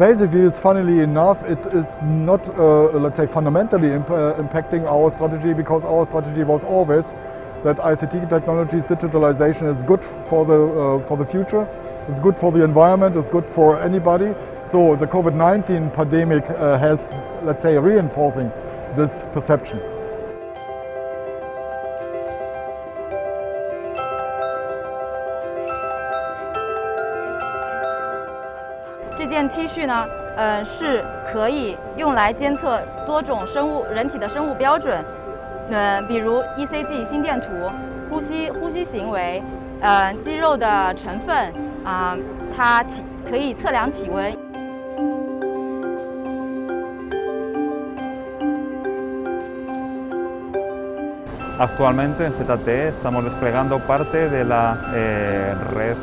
Basically, it's funnily enough, it is not, let's say, fundamentally impacting our strategy, because our strategy was always that ICT technologies, digitalization is good for the future, it's good for the environment, it's good for anybody. So the COVID-19 pandemic has, let's say, reinforcing this perception. 这件 T 恤呢，是可以用来监测多种人体的生物标准，比如 ECG 心电图、呼吸行为，肌肉的成分它可以测量体温。Actualmente en ZTE estamos desplegando parte de la red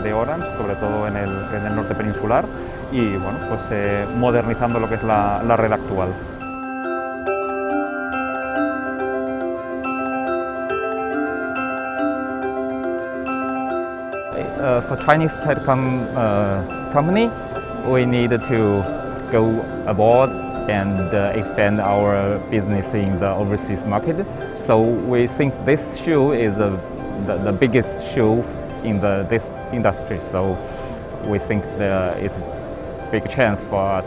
de Orange, sobre todo en el norte peninsular, y bueno, pues modernizando lo que es la red actual. For Chinese telecom company, we need to go abroad and expand our business in the overseas market. So we think this show is the biggest show in this industry. So we think there is a big chance for us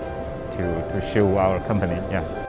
to show our company. Yeah.